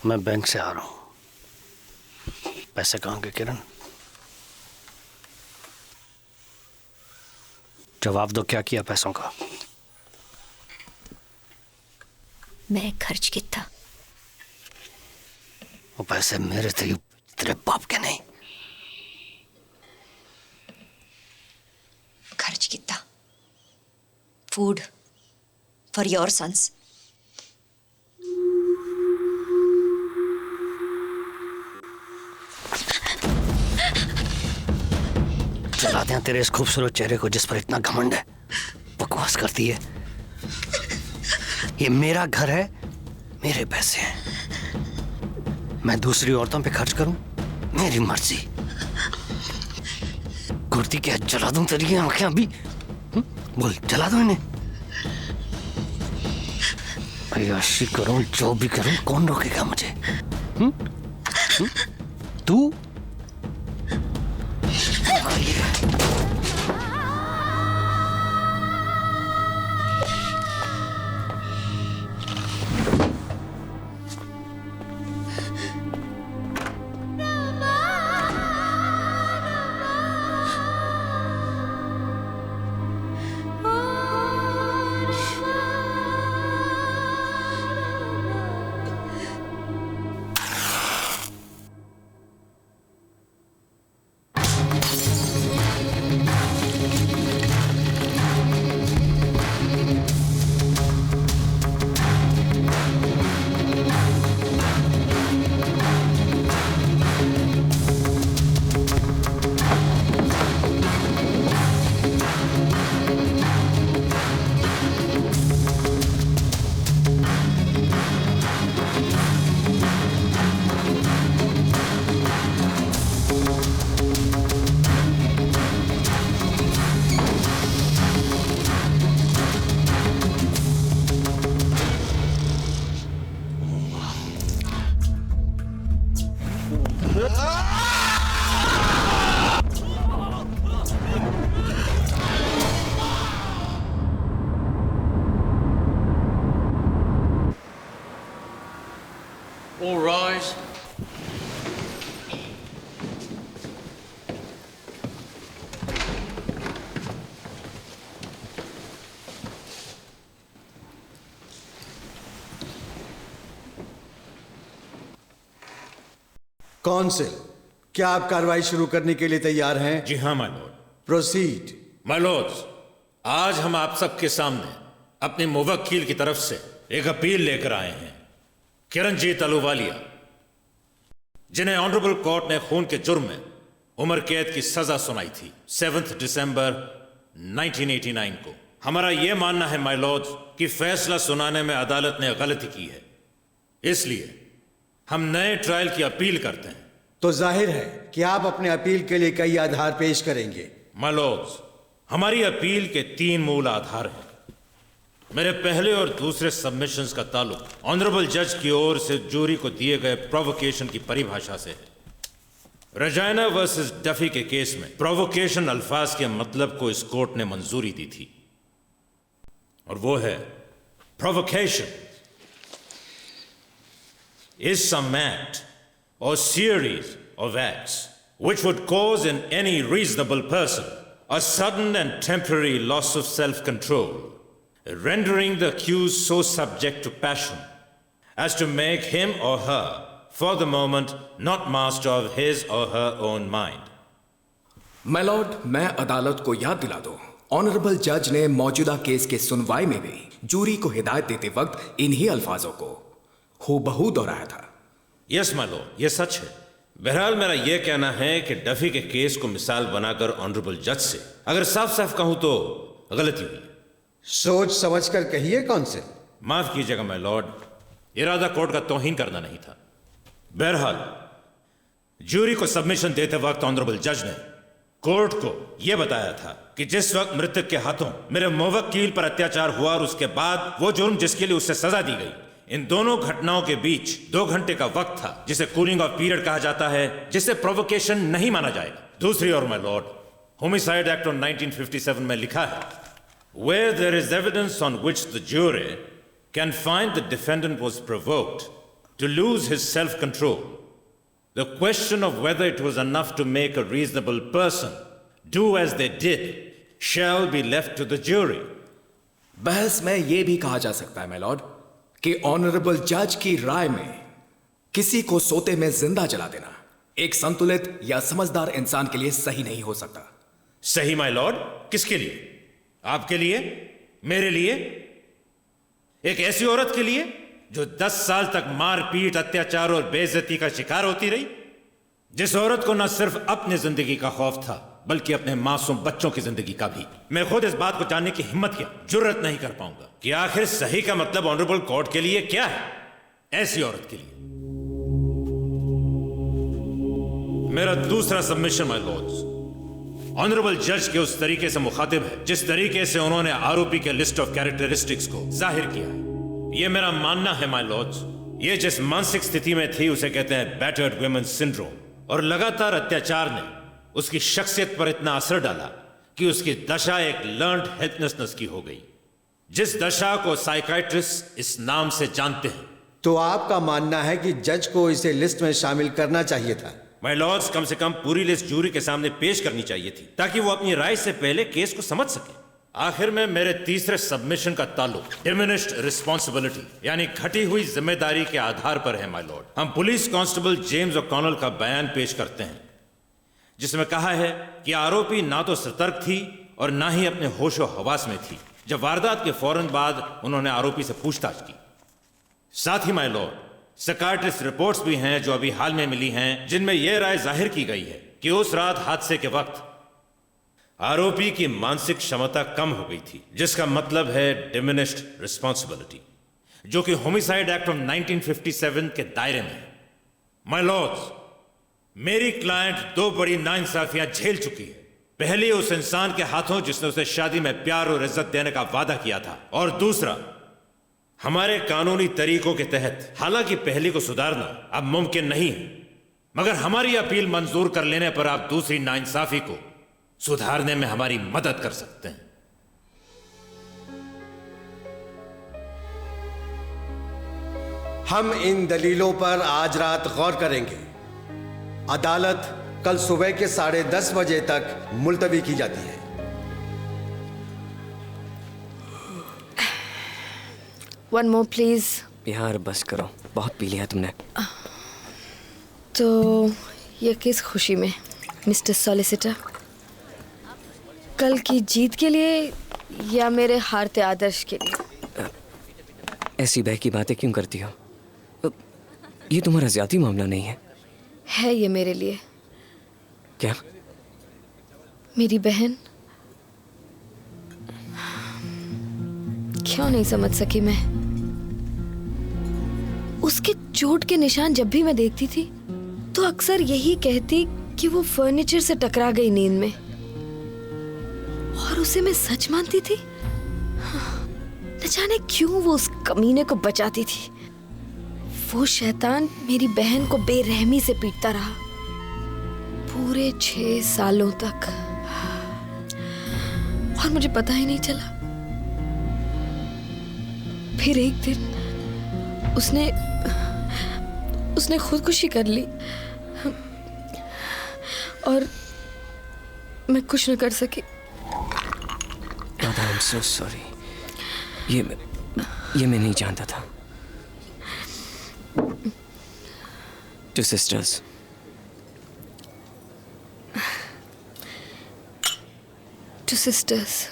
मैं बैंक से आ रहा हूँ। पैसे कहाँ के किरण? जवाब दो, क्या किया पैसों का? मैं खर्च किया। वो पैसे मेरे थे, तेरे बाप के नहीं। खर्च किया फूड फॉर योर सन्स। चला दें तेरे इस खूबसूरत चेहरे को जिस पर इतना घमंड है। बकवास करती है। ये मेरा घर है, मेरे पैसे हैं। मैं दूसरी औरतों पे खर्च करूं, मेरी मर्जी। कुर्ती क्या जला दूं तेरी आंखें अभी? बोल, जला दूं इन्हें? अय्याशी करूं, जो भी करूं, कौन रोकेगा मुझे? तू? All rise. कौंसिल, क्या आप कार्रवाई शुरू करने के लिए तैयार हैं? जी हाँ my Lord. Proceed. My Lord's, आज हम आप सबके सामने अपने मुवक्किल की तरफ से एक अपील लेकर आए हैं। किरणजीत अहलूवालिया, जिन्हें ऑनरेबल कोर्ट ने खून के जुर्म में उम्र कैद की सजा सुनाई थी 7 दिसंबर 1989 को। हमारा यह मानना है माय लॉर्ड्स कि फैसला सुनाने में अदालत ने गलती की है, इसलिए हम नए ट्रायल की अपील करते हैं। तो जाहिर है कि आप अपने अपील के लिए कई आधार पेश करेंगे। माय लॉर्ड्स, हमारी अपील के 3 मूल आधार हैं। मेरे पहले और दूसरे सबमिशंस का ताल्लुक ऑनरेबल जज की ओर से जूरी को दिए गए प्रोवोकेशन की परिभाषा से है। रजाइना वर्सेस डफी के केस में प्रोवोकेशन अल्फाज के मतलब को इस कोर्ट ने मंजूरी दी थी, और वो है provocation is some act or series of acts which would cause in any reasonable person a sudden and temporary loss of self-control, rendering the accused so subject to passion as to make him or her, for the moment, not master of his or her own mind. My lord, मैं अदालत को याद दिला दूं, honourable जज ने मौजूदा case के सुनवाई में भी जूरी को हिदायत देते वक्त इन्हीं अल्फाजों को हूबहू दोहराया था। यस माय लॉर्ड, ये सच है। बहरहाल मेरा यह कहना है कि डफी के केस को मिसाल बनाकर ऑनरेबल जज से अगर साफ साफ कहूं तो गलती हुई। सोच समझकर कहिए कौंसिल। माफ कीजिएगा माय लॉर्ड, इरादा कोर्ट का तौहीन करना नहीं था। बहरहाल जूरी को सबमिशन देते वक्त ऑनरेबल जज ने कोर्ट को यह बताया था कि जिस वक्त मृतक के हाथों मेरे मुवक्किल पर अत्याचार हुआ और उसके बाद वो जुर्म जिसके लिए उसे सजा दी गई, इन दोनों घटनाओं के बीच 2 घंटे का वक्त था, जिसे कूलिंग ऑफ पीरियड कहा जाता है, जिसे प्रोवोकेशन नहीं माना जाएगा। दूसरी ओर my lord, homicide act of 1957 में लिखा है, where there is evidence on which the jury can find the defendant was provoked to lose his self-control. The question of whether it was enough to make a reasonable person do as they did shall be left to the jury. बहस में यह भी कहा जा सकता है my Lord कि honourable जज की राय में किसी को सोते में जिंदा जला देना एक संतुलित या समझदार इंसान के लिए सही नहीं हो सकता। सही माय लॉर्ड? किसके लिए? आपके लिए? मेरे लिए? एक ऐसी औरत के लिए जो 10 साल तक मारपीट, अत्याचार और बेइज्जती का शिकार होती रही, जिस औरत को न सिर्फ अपनी जिंदगी का खौफ था बल्कि अपने मासूम बच्चों की जिंदगी का भी। मैं खुद इस बात को जानने की हिम्मत या जुर्रत नहीं कर पाऊंगा कि आखिर सही का मतलब ऑनरेबल कोर्ट के लिए क्या है, ऐसी औरत के लिए। मेरा दूसरा सबमिशन माय लॉर्ड्स ऑनरेबल जज के उस तरीके से मुखातिब है जिस तरीके से उन्होंने आरोपी के लिस्ट ऑफ कैरेक्टरिस्टिक्स को जाहिर किया है। यह मेरा मानना है माय लॉर्ड्स, ये जिस मानसिक स्थिति में थी उसे कहते हैं बैटर्ड वुमेन सिंड्रोम, और लगातार अत्याचार ने उसकी शख्सियत पर इतना असर डाला कि उसकी दशा एक लर्न्ड हेल्पलेसनेस की हो गई, जिस दशा को साइकाइट्रिस्ट इस नाम से जानते हैं। तो आपका मानना है कि जज को इसे लिस्ट में शामिल करना चाहिए था? माय लॉर्ड्स, कम से कम पूरी लिस्ट जूरी के सामने पेश करनी चाहिए थी ताकि वो अपनी राय से पहले केस को समझ सके। आखिर में मेरे तीसरे सबमिशन का ताल्लुक डिमिनिश्ड रिस्पॉन्सिबिलिटी यानी घटी हुई जिम्मेदारी के आधार पर है माय लॉर्ड। हम पुलिस कांस्टेबल जेम्स ओकॉनल का बयान पेश करते हैं जिसमें कहा है कि आरोपी ना तो सतर्क थी और ना ही अपने होशो हवास में थी जब वारदात के फौरन बाद उन्होंने आरोपी से पूछताछ की। साथ ही माय लॉर्ड, साइकाइट्रिस्ट रिपोर्ट्स भी हैं जो अभी हाल में मिली हैं जिनमें यह राय जाहिर की गई है कि उस रात हादसे के वक्त आरोपी की मानसिक क्षमता कम हो गई थी, जिसका मतलब है डिमिनिश्ड रिस्पॉन्सिबिलिटी, जो कि होमिसाइड एक्ट ऑफ 1957 के दायरे में है। माय लॉर्ड्स, मेरी क्लाइंट 2 बड़ी नाइंसाफियां झेल चुकी है। पहली उस इंसान के हाथों जिसने उसे शादी में प्यार और इज्जत देने का वादा किया था, और दूसरा हमारे कानूनी तरीकों के तहत। हालांकि पहली को सुधारना अब मुमकिन नहीं है, मगर हमारी अपील मंजूर कर लेने पर आप दूसरी नाइंसाफी को सुधारने में हमारी मदद कर सकते हैं। हम इन दलीलों पर आज रात गौर करेंगे। अदालत कल सुबह के 10:30 बजे तक मुलतवी की जाती है। One more please. यार बस करो, बहुत पी लिया तुमने। तो ये किस खुशी में मिस्टर सॉलिसिटर? कल की जीत के लिए या मेरे हारते आदर्श के लिए? ऐसी बहकी बातें क्यों करती हो? ये तुम्हारा ज्यादा मामला नहीं है? है ये मेरे लिए। क्या? मेरी बहन। क्यों नहीं समझ सकी मैं? उसके चोट के निशान जब भी मैं देखती थी तो अक्सर यही कहती कि वो फर्नीचर से टकरा गई नींद में, और उसे मैं सच मानती थी। न जाने क्यों वो उस कमीने को बचाती थी। वो शैतान मेरी बहन को बेरहमी से पीटता रहा पूरे 6 सालों तक, और मुझे पता ही नहीं चला। फिर एक दिन उसने खुदकुशी कर ली और मैं कुछ न कर सकी। दादा, आई एम सो सॉरी। ये मैं नहीं जानता था। Two sisters. Two sisters.